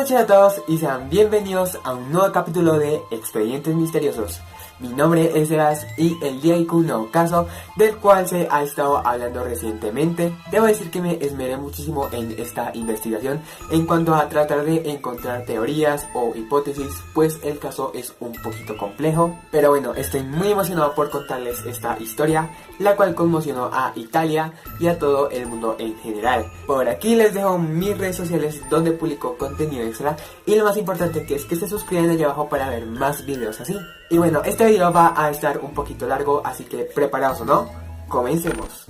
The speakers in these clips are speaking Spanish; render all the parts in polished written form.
noches a todos y sean bienvenidos a un nuevo capítulo de Expedientes Misteriosos. Mi nombre es Sebas y el día hay un nuevo caso del cual se ha estado hablando recientemente. Debo decir que me esmeré muchísimo en esta investigación en cuanto a tratar de encontrar teorías o hipótesis, pues el caso es un poquito complejo. Pero bueno, estoy muy emocionado por contarles esta historia, la cual conmocionó a Italia y a todo el mundo en general. Por aquí les dejo mis redes sociales donde publico contenido extra y lo más importante que es que se suscriban allá abajo para ver más videos así. Y bueno, este video va a estar un poquito largo, así que preparados o no, comencemos.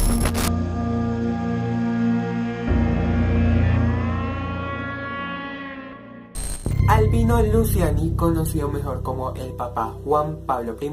Albino Luciani, conocido mejor como el Papa Juan Pablo I,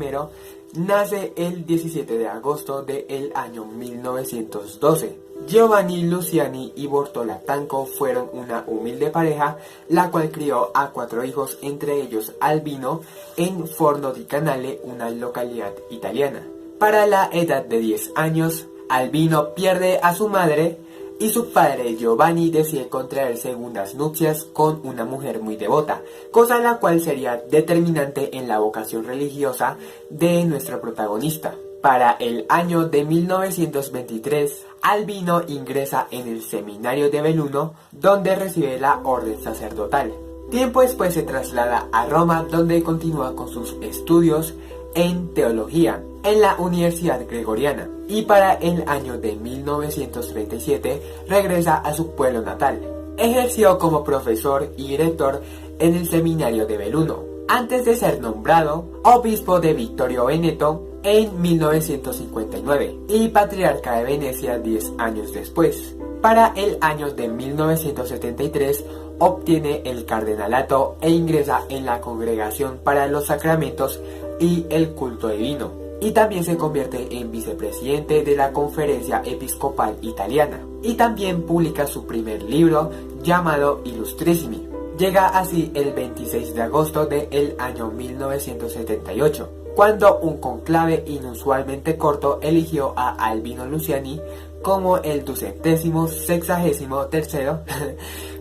nace el 17 de agosto del año 1912. Giovanni Luciani y Bortola Tanco fueron una humilde pareja, la cual crió a 4 hijos, entre ellos Albino, en Forno di Canale, una localidad italiana. Para la edad de 10 años, Albino pierde a su madre y su padre Giovanni decide contraer segundas nupcias con una mujer muy devota, cosa la cual sería determinante en la vocación religiosa de nuestro protagonista. Para el año de 1923, Albino ingresa en el seminario de Belluno, donde recibe la orden sacerdotal. Tiempo después se traslada a Roma, donde continúa con sus estudios en teología en la Universidad Gregoriana, y para el año de 1937 regresa a su pueblo natal. Ejerció como profesor y director en el seminario de Belluno, antes de ser nombrado obispo de Vittorio Veneto en 1959 y patriarca de Venecia 10 años después. Para el año de 1973 obtiene el cardenalato e ingresa en la Congregación para los Sacramentos y el Culto Divino, y también se convierte en vicepresidente de la Conferencia Episcopal Italiana, y también publica su primer libro llamado Illustrissimi. Llega así el 26 de agosto del año 1978, cuando un conclave inusualmente corto eligió a Albino Luciani como el 263º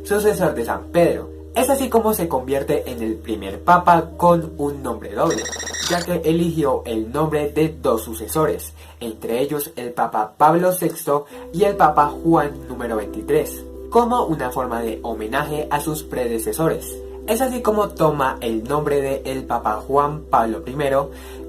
sucesor de San Pedro. Es así como se convierte en el primer papa con un nombre doble, ya que eligió el nombre de 2 sucesores, entre ellos el Papa Pablo VI y el Papa Juan número 23, como una forma de homenaje a sus predecesores. Es así como toma el nombre de el Papa Juan Pablo I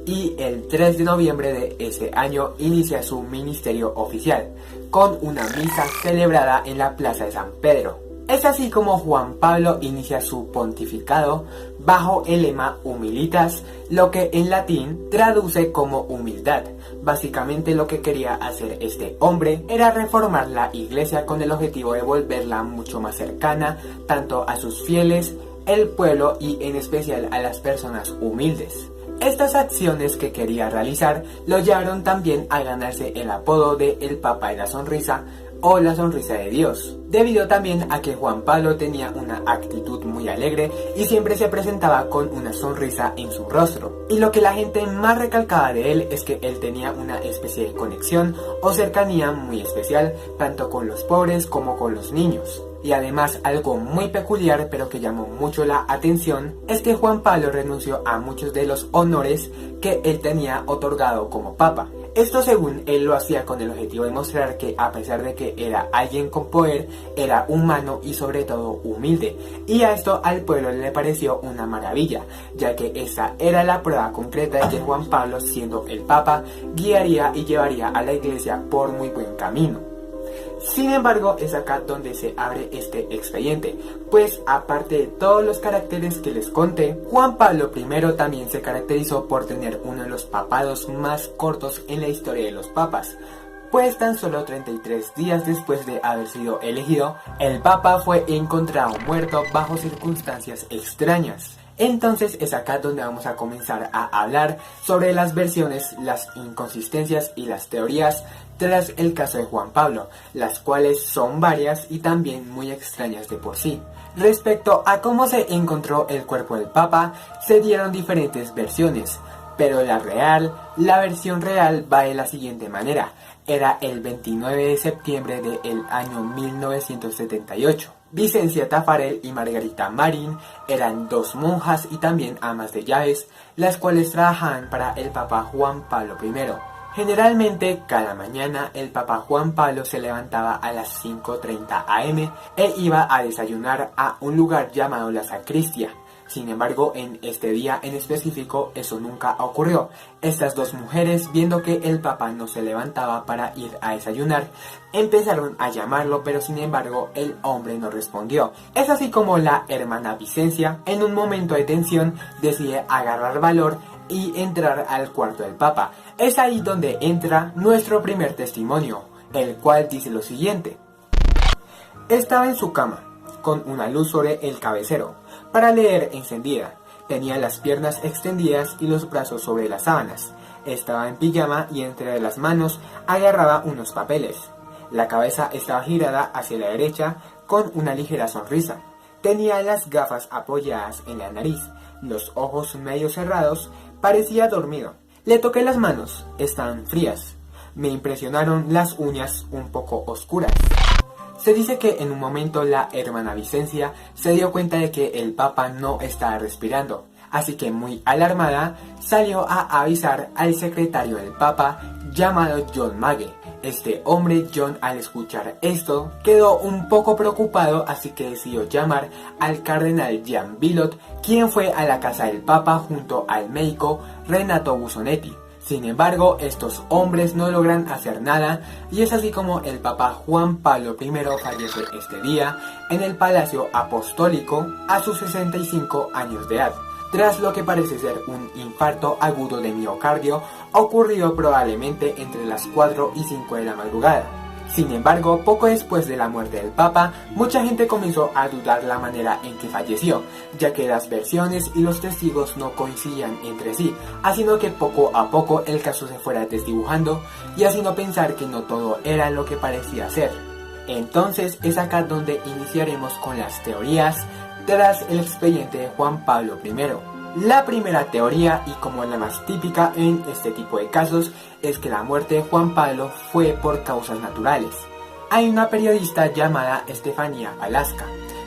y el 3 de noviembre de ese año inicia su ministerio oficial, con una misa celebrada en la Plaza de San Pedro. Es así como Juan Pablo inicia su pontificado bajo el lema Humilitas, lo que en latín traduce como humildad. Básicamente lo que quería hacer este hombre era reformar la iglesia con el objetivo de volverla mucho más cercana tanto a sus fieles, el pueblo y en especial a las personas humildes. Estas acciones que quería realizar lo llevaron también a ganarse el apodo de el Papa de la Sonrisa o la Sonrisa de Dios, debido también a que Juan Pablo tenía una actitud muy alegre y siempre se presentaba con una sonrisa en su rostro. Y lo que la gente más recalcaba de él es que él tenía una especie de conexión o cercanía muy especial tanto con los pobres como con los niños. Y además algo muy peculiar pero que llamó mucho la atención es que Juan Pablo renunció a muchos de los honores que él tenía otorgado como papa. Esto según él lo hacía con el objetivo de mostrar que a pesar de que era alguien con poder, era humano y sobre todo humilde. Y a esto al pueblo le pareció una maravilla, ya que esa era la prueba concreta de que Juan Pablo, siendo el papa, guiaría y llevaría a la iglesia por muy buen camino. Sin embargo, es acá donde se abre este expediente, pues aparte de todos los caracteres que les conté, Juan Pablo I también se caracterizó por tener uno de los papados más cortos en la historia de los papas, pues tan solo 33 días después de haber sido elegido, el papa fue encontrado muerto bajo circunstancias extrañas. Entonces es acá donde vamos a comenzar a hablar sobre las versiones, las inconsistencias y las teorías tras el caso de Juan Pablo, las cuales son varias y también muy extrañas de por sí. Respecto a cómo se encontró el cuerpo del Papa, se dieron diferentes versiones, pero la versión real va de la siguiente manera. Era el 29 de septiembre del año 1978. Vicencia Tafarel y Margarita Marín eran dos monjas y también amas de llaves, las cuales trabajaban para el Papa Juan Pablo I. Generalmente, cada mañana el Papa Juan Pablo se levantaba a las 5:30 am e iba a desayunar a un lugar llamado la Sacristia. Sin embargo, en este día en específico eso nunca ocurrió. Estas dos mujeres, viendo que el Papa no se levantaba para ir a desayunar, empezaron a llamarlo, pero sin embargo el hombre no respondió. Es así como la hermana Vicencia, en un momento de tensión, decide agarrar valor y entrar al cuarto del Papa. Es ahí donde entra nuestro primer testimonio, el cual dice lo siguiente. Estaba en su cama, con una luz sobre el cabecero, para leer encendida. Tenía las piernas extendidas y los brazos sobre las sábanas. Estaba en pijama y entre las manos agarraba unos papeles. La cabeza estaba girada hacia la derecha con una ligera sonrisa. Tenía las gafas apoyadas en la nariz, los ojos medio cerrados, parecía dormido. Le toqué las manos, estaban frías. Me impresionaron las uñas un poco oscuras. Se dice que en un momento la hermana Vicencia se dio cuenta de que el Papa no estaba respirando, así que muy alarmada salió a avisar al secretario del Papa llamado John Magee. Este hombre, John, al escuchar esto, quedó un poco preocupado, así que decidió llamar al cardenal Jean Villot, quien fue a la casa del Papa junto al médico Renato Busonetti. Sin embargo, estos hombres no logran hacer nada y es así como el Papa Juan Pablo I fallece este día en el Palacio Apostólico a sus 65 años de edad, tras lo que parece ser un infarto agudo de miocardio ocurrido probablemente entre las 4 y 5 de la madrugada. Sin embargo, poco después de la muerte del Papa, mucha gente comenzó a dudar la manera en que falleció, ya que las versiones y los testigos no coincidían entre sí, haciendo que poco a poco el caso se fuera desdibujando y haciendo pensar que no todo era lo que parecía ser. Entonces es acá donde iniciaremos con las teorías tras el expediente de Juan Pablo I. La primera teoría, y como la más típica en este tipo de casos, es que la muerte de Juan Pablo fue por causas naturales. Hay una periodista llamada Estefanía Palasca,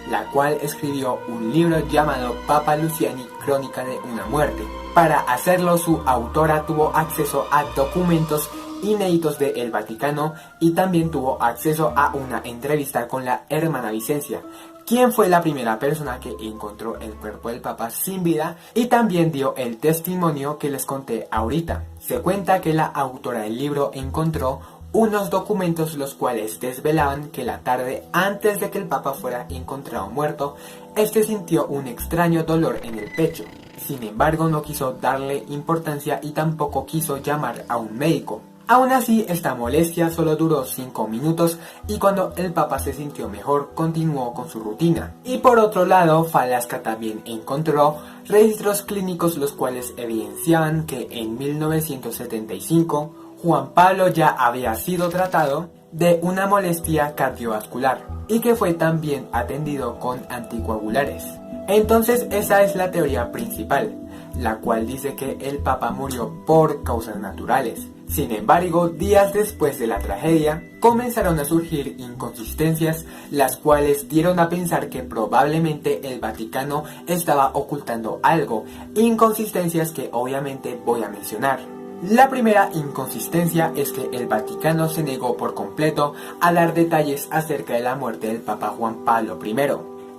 la cual escribió un libro llamado Papa Luciani, Crónica de una muerte. Para hacerlo, su autora tuvo acceso a documentos inéditos del Vaticano y también tuvo acceso a una entrevista con la hermana Vicencia, quien fue la primera persona que encontró el cuerpo del Papa sin vida y también dio el testimonio que les conté ahorita. Se cuenta que la autora del libro encontró unos documentos los cuales desvelaban que la tarde antes de que el Papa fuera encontrado muerto, este sintió un extraño dolor en el pecho. Sin embargo, no quiso darle importancia y tampoco quiso llamar a un médico. Aún así, esta molestia solo duró 5 minutos y cuando el Papa se sintió mejor, continuó con su rutina. Y por otro lado, Falasca también encontró registros clínicos los cuales evidenciaban que en 1975 Juan Pablo ya había sido tratado de una molestia cardiovascular y que fue también atendido con anticoagulares. Entonces esa es la teoría principal, la cual dice que el Papa murió por causas naturales. Sin embargo, días después de la tragedia, comenzaron a surgir inconsistencias, las cuales dieron a pensar que probablemente el Vaticano estaba ocultando algo, inconsistencias que obviamente voy a mencionar. La primera inconsistencia es que el Vaticano se negó por completo a dar detalles acerca de la muerte del Papa Juan Pablo I.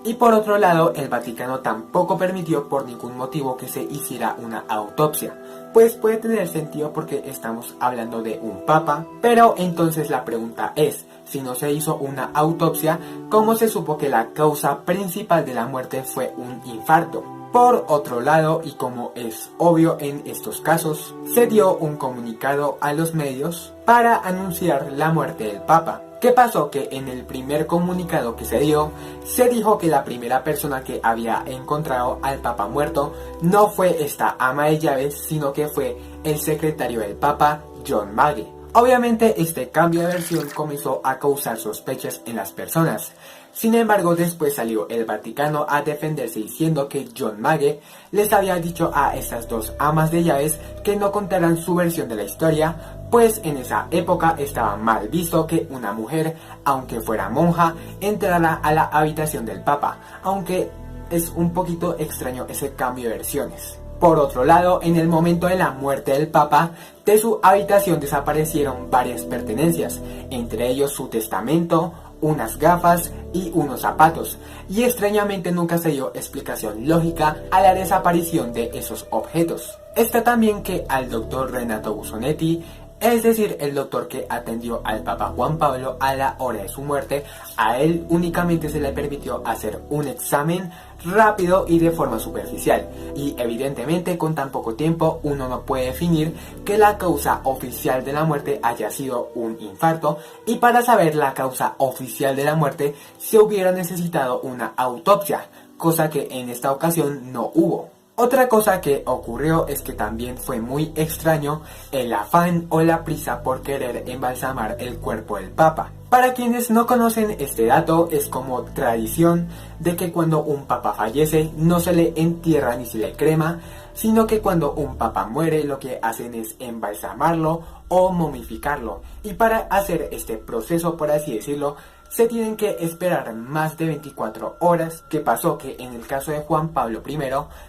Y por otro lado, el Vaticano tampoco permitió por ningún motivo que se hiciera una autopsia, pues puede tener sentido porque estamos hablando de un papa, pero entonces la pregunta es, si no se hizo una autopsia, ¿cómo se supo que la causa principal de la muerte fue un infarto? Por otro lado, y como es obvio en estos casos, se dio un comunicado a los medios para anunciar la muerte del Papa. ¿Qué pasó? Que en el primer comunicado que se dio, se dijo que la primera persona que había encontrado al Papa muerto no fue esta ama de llaves, sino que fue el secretario del Papa, John Magee. Obviamente este cambio de versión comenzó a causar sospechas en las personas, Sin embargo, después salió el Vaticano a defenderse diciendo que John Magee les había dicho a estas dos amas de llaves que no contaran su versión de la historia, pues en esa época estaba mal visto que una mujer, aunque fuera monja, entrara a la habitación del Papa, aunque es un poquito extraño ese cambio de versiones. Por otro lado, en el momento de la muerte del Papa, de su habitación desaparecieron varias pertenencias, entre ellos su testamento, unas gafas y unos zapatos, y extrañamente nunca se dio explicación lógica a la desaparición de esos objetos. Está también que al doctor Renato Busonetti, es decir, el doctor que atendió al Papa Juan Pablo a la hora de su muerte, a él únicamente se le permitió hacer un examen rápido y de forma superficial, y evidentemente con tan poco tiempo uno no puede definir que la causa oficial de la muerte haya sido un infarto, y para saber la causa oficial de la muerte se hubiera necesitado una autopsia, cosa que en esta ocasión no hubo. Otra cosa que ocurrió es que también fue muy extraño el afán o la prisa por querer embalsamar el cuerpo del Papa. Para quienes no conocen este dato, es como tradición de que cuando un papa fallece no se le entierra ni se le crema, sino que cuando un papa muere lo que hacen es embalsamarlo o momificarlo. Y para hacer este proceso, por así decirlo, se tienen que esperar más de 24 horas, que pasó que en el caso de Juan Pablo I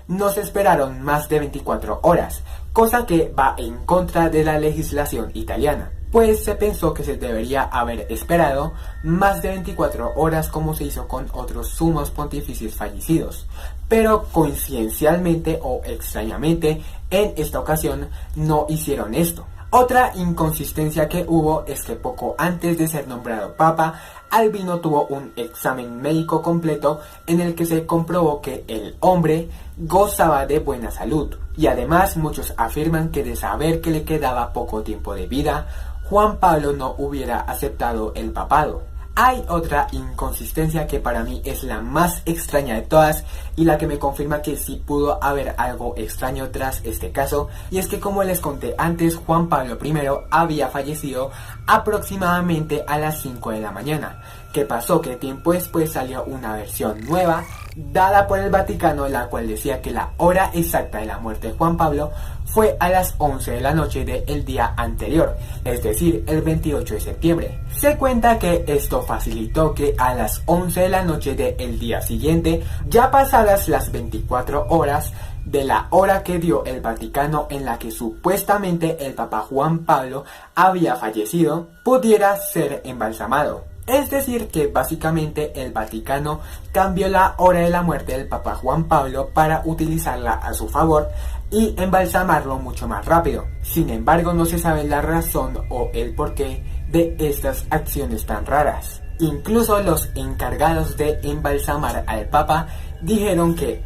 no se esperaron más de 24 horas, cosa que va en contra de la legislación italiana, pues se pensó que se debería haber esperado más de 24 horas como se hizo con otros sumos pontificios fallecidos, pero coincidencialmente o extrañamente en esta ocasión no hicieron esto. Otra inconsistencia que hubo es que poco antes de ser nombrado papa, Albino tuvo un examen médico completo en el que se comprobó que el hombre gozaba de buena salud, y además muchos afirman que de saber que le quedaba poco tiempo de vida, Juan Pablo no hubiera aceptado el papado. Hay otra inconsistencia que para mí es la más extraña de todas y la que me confirma que sí pudo haber algo extraño tras este caso, y es que, como les conté antes, Juan Pablo I había fallecido aproximadamente a las 5 de la mañana. ¿Qué pasó? Que tiempo después salió una versión nueva dada por el Vaticano, la cual decía que la hora exacta de la muerte de Juan Pablo fue a las 11 de la noche del día anterior, es decir, el 28 de septiembre. Se cuenta que esto facilitó que a las 11 de la noche del día siguiente, ya pasadas las 24 horas de la hora que dio el Vaticano en la que supuestamente el Papa Juan Pablo había fallecido, pudiera ser embalsamado. Es decir, que básicamente el Vaticano cambió la hora de la muerte del Papa Juan Pablo para utilizarla a su favor y embalsamarlo mucho más rápido. Sin embargo, no se sabe la razón o el porqué de estas acciones tan raras. Incluso los encargados de embalsamar al Papa dijeron que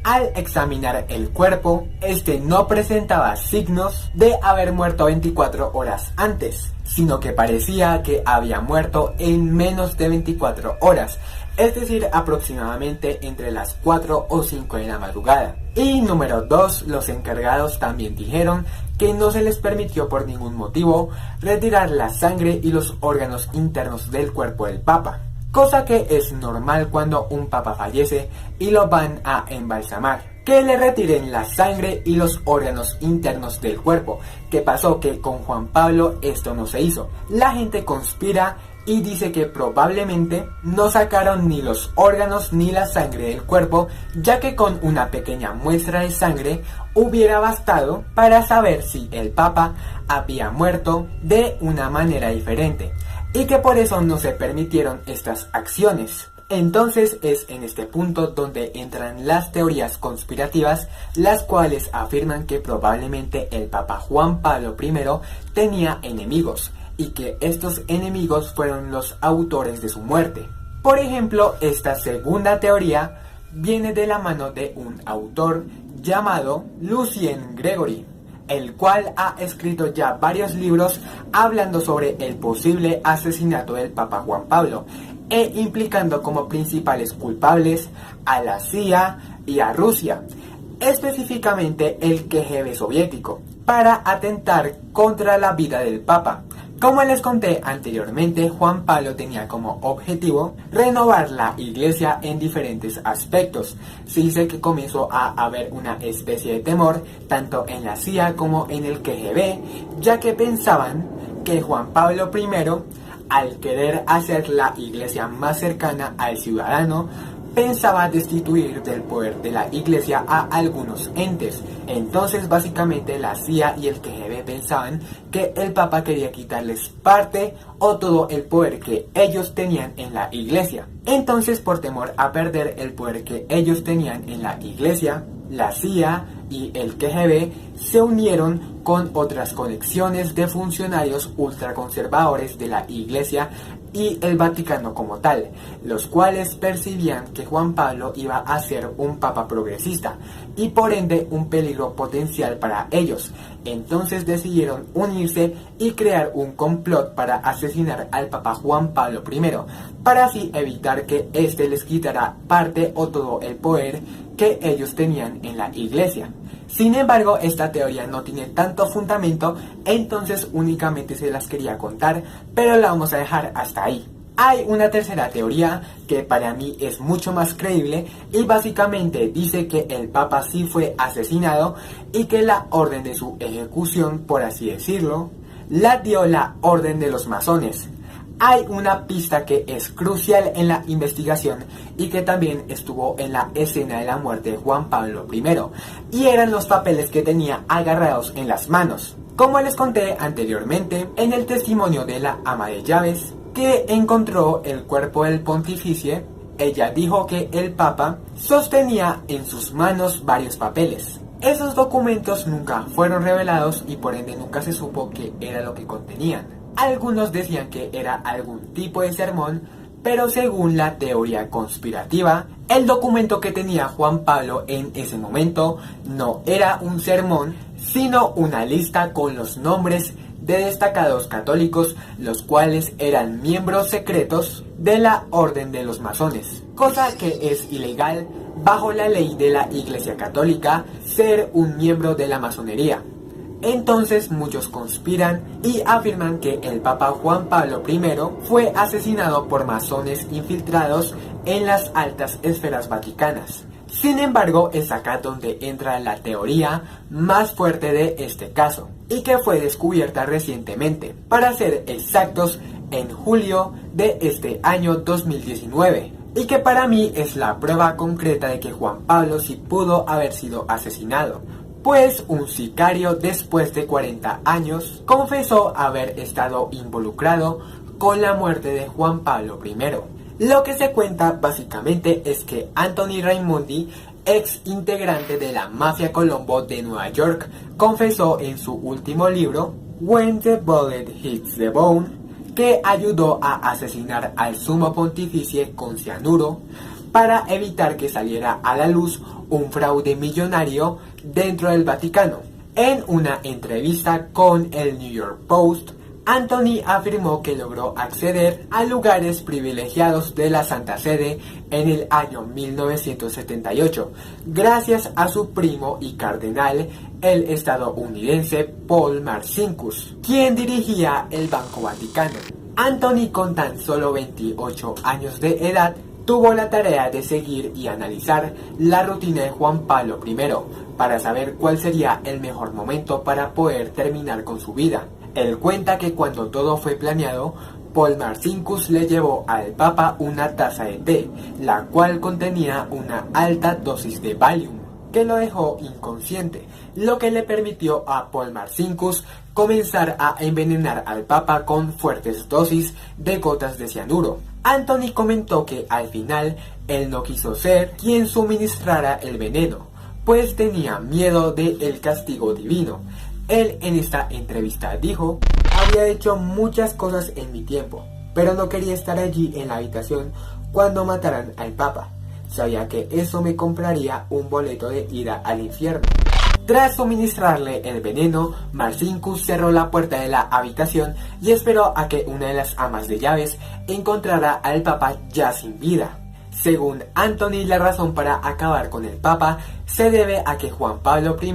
al examinar el cuerpo, este no presentaba signos de haber muerto 24 horas antes, sino que parecía que había muerto en menos de 24 horas, es decir, aproximadamente entre las 4 o 5 de la madrugada. Y número 2, los encargados también dijeron que no se les permitió por ningún motivo retirar la sangre y los órganos internos del cuerpo del Papa, cosa que es normal cuando un Papa fallece y lo van a embalsamar, que le retiren la sangre y los órganos internos del cuerpo. ¿Qué pasó? Que con Juan Pablo esto no se hizo. La gente conspira y dice que probablemente no sacaron ni los órganos ni la sangre del cuerpo, ya que con una pequeña muestra de sangre hubiera bastado para saber si el Papa había muerto de una manera diferente, y que por eso no se permitieron estas acciones. Entonces es en este punto donde entran las teorías conspirativas, las cuales afirman que probablemente el Papa Juan Pablo I tenía enemigos, y que estos enemigos fueron los autores de su muerte. Por ejemplo, esta segunda teoría viene de la mano de un autor llamado Lucien Gregory, el cual ha escrito ya varios libros hablando sobre el posible asesinato del Papa Juan Pablo e implicando como principales culpables a la CIA y a Rusia, específicamente el KGB soviético, para atentar contra la vida del Papa, Como les conté anteriormente, Juan Pablo tenía como objetivo renovar la iglesia en diferentes aspectos. Se dice que comenzó a haber una especie de temor tanto en la CIA como en el KGB, ya que pensaban que Juan Pablo I, al querer hacer la iglesia más cercana al ciudadano, pensaba destituir del poder de la iglesia a algunos entes. Entonces básicamente la CIA y el KGB pensaban que el Papa quería quitarles parte o todo el poder que ellos tenían en la iglesia. Entonces, por temor a perder el poder que ellos tenían en la iglesia, la CIA y el KGB se unieron con otras conexiones de funcionarios ultraconservadores de la iglesia y el Vaticano como tal, los cuales percibían que Juan Pablo iba a ser un papa progresista y por ende un peligro potencial para ellos. Entonces decidieron unirse y crear un complot para asesinar al papa Juan Pablo I, para así evitar que éste les quitara parte o todo el poder que ellos tenían en la iglesia. Sin embargo, esta teoría no tiene tanto fundamento, entonces únicamente se las quería contar, pero la vamos a dejar hasta ahí. Hay una tercera teoría que para mí es mucho más creíble y básicamente dice que el Papa sí fue asesinado y que la orden de su ejecución, por así decirlo, la dio la Orden de los Masones. Hay una pista que es crucial en la investigación y que también estuvo en la escena de la muerte de Juan Pablo I, y eran los papeles que tenía agarrados en las manos. Como les conté anteriormente, en el testimonio de la ama de llaves que encontró el cuerpo del pontífice, ella dijo que el Papa sostenía en sus manos varios papeles. Esos documentos nunca fueron revelados y por ende nunca se supo qué era lo que contenían. Algunos decían que era algún tipo de sermón, pero según la teoría conspirativa, el documento que tenía Juan Pablo en ese momento no era un sermón, sino una lista con los nombres de destacados católicos, los cuales eran miembros secretos de la Orden de los Masones, cosa que es ilegal bajo la ley de la Iglesia Católica ser un miembro de la masonería. Entonces muchos conspiran y afirman que el Papa Juan Pablo I fue asesinado por masones infiltrados en las altas esferas vaticanas. Sin embargo, es acá donde entra la teoría más fuerte de este caso, y que fue descubierta recientemente, para ser exactos en julio de este año 2019, y que para mí es la prueba concreta de que Juan Pablo sí pudo haber sido asesinado. Pues un sicario después de 40 años confesó haber estado involucrado con la muerte de Juan Pablo I. Lo que se cuenta básicamente es que Anthony Raimondi, ex integrante de la Mafia Colombo de Nueva York, confesó en su último libro, When the Bullet Hits the Bone, que ayudó a asesinar al sumo pontífice con cianuro para evitar que saliera a la luz un fraude millonario dentro del Vaticano. En una entrevista con el New York Post, Anthony afirmó que logró acceder a lugares privilegiados de la Santa Sede en el año 1978, gracias a su primo y cardenal, el estadounidense Paul Marcinkus, quien dirigía el Banco Vaticano. Anthony, con tan solo 28 años de edad, tuvo la tarea de seguir y analizar la rutina de Juan Pablo I para saber cuál sería el mejor momento para poder terminar con su vida. Él cuenta que cuando todo fue planeado, Paul Marcinkus le llevó al Papa una taza de té, la cual contenía una alta dosis de Valium, que lo dejó inconsciente, lo que le permitió a Paul Marcinkus comenzar a envenenar al Papa con fuertes dosis de gotas de cianuro. Anthony comentó que al final él no quiso ser quien suministrara el veneno, pues tenía miedo del castigo divino. Él en esta entrevista dijo: había hecho muchas cosas en mi tiempo, pero no quería estar allí en la habitación cuando mataran al Papa. Sabía que eso me compraría un boleto de ida al infierno. Tras suministrarle el veneno, Marcinkus cerró la puerta de la habitación y esperó a que una de las amas de llaves encontrara al Papa ya sin vida. Según Anthony, la razón para acabar con el Papa se debe a que Juan Pablo I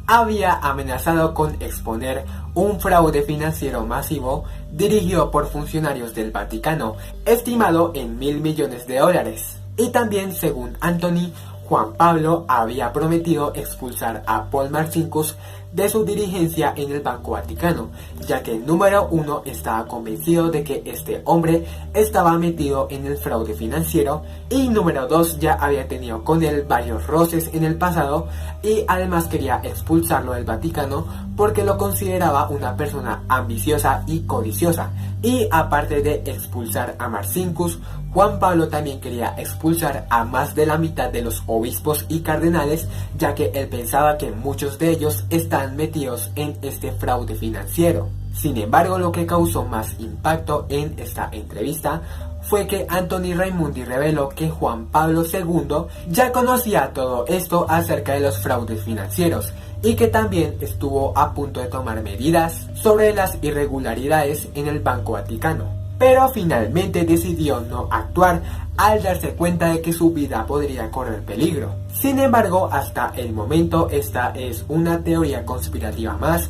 había amenazado con exponer un fraude financiero masivo dirigido por funcionarios del Vaticano, estimado en $1.000 millones. Y también, según Anthony, Juan Pablo había prometido expulsar a Paul Marcinkus de su dirigencia en el Banco Vaticano, ya que número uno estaba convencido de que este hombre estaba metido en el fraude financiero y número dos ya había tenido con él varios roces en el pasado y además quería expulsarlo del Vaticano porque lo consideraba una persona ambiciosa y codiciosa. Y aparte de expulsar a Marcinkus, Juan Pablo también quería expulsar a más de la mitad de los obispos y cardenales, ya que él pensaba que muchos de ellos están metidos en este fraude financiero. Sin embargo, lo que causó más impacto en esta entrevista fue que Anthony Raimondi reveló que Juan Pablo II ya conocía todo esto acerca de los fraudes financieros y que también estuvo a punto de tomar medidas sobre las irregularidades en el Banco Vaticano, pero finalmente decidió no actuar al darse cuenta de que su vida podría correr peligro. Sin embargo, hasta el momento esta es una teoría conspirativa más,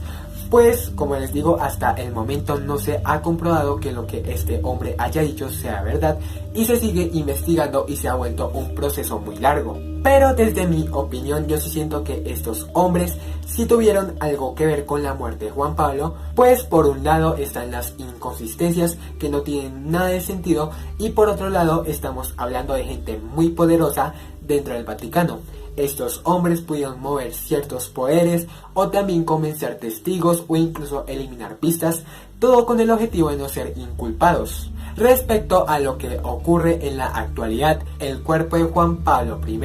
pues como les digo, hasta el momento no se ha comprobado que lo que este hombre haya dicho sea verdad y se sigue investigando y se ha vuelto un proceso muy largo. Pero desde mi opinión yo sí siento que estos hombres sí tuvieron algo que ver con la muerte de Juan Pablo, pues por un lado están las inconsistencias que no tienen nada de sentido y por otro lado estamos hablando de gente muy poderosa dentro del Vaticano. Estos hombres pudieron mover ciertos poderes o también convencer testigos o incluso eliminar pistas, todo con el objetivo de no ser inculpados. Respecto a lo que ocurre en la actualidad, el cuerpo de Juan Pablo I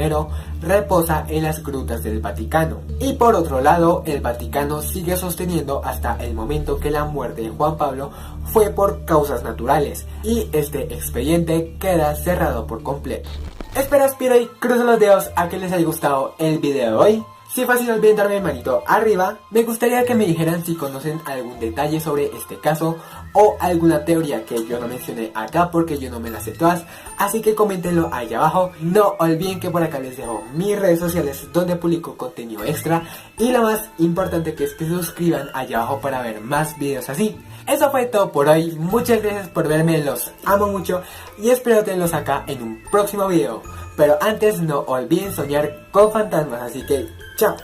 reposa en las grutas del Vaticano. Y por otro lado, el Vaticano sigue sosteniendo hasta el momento que la muerte de Juan Pablo fue por causas naturales y este expediente queda cerrado por completo. Aspiro y cruzo los dedos a que les haya gustado el video de hoy. Si fue así, no olviden darme manito arriba. Me gustaría que me dijeran si conocen algún detalle sobre este caso o alguna teoría que yo no mencioné acá porque yo no me las sé todas. Así que coméntenlo ahí abajo. No olviden que por acá les dejo mis redes sociales donde publico contenido extra. Y lo más importante que es que se suscriban allá abajo para ver más videos así. Eso fue todo por hoy. Muchas gracias por verme, los amo mucho y espero tenerlos acá en un próximo video. Pero antes no olviden soñar con fantasmas, así que chao.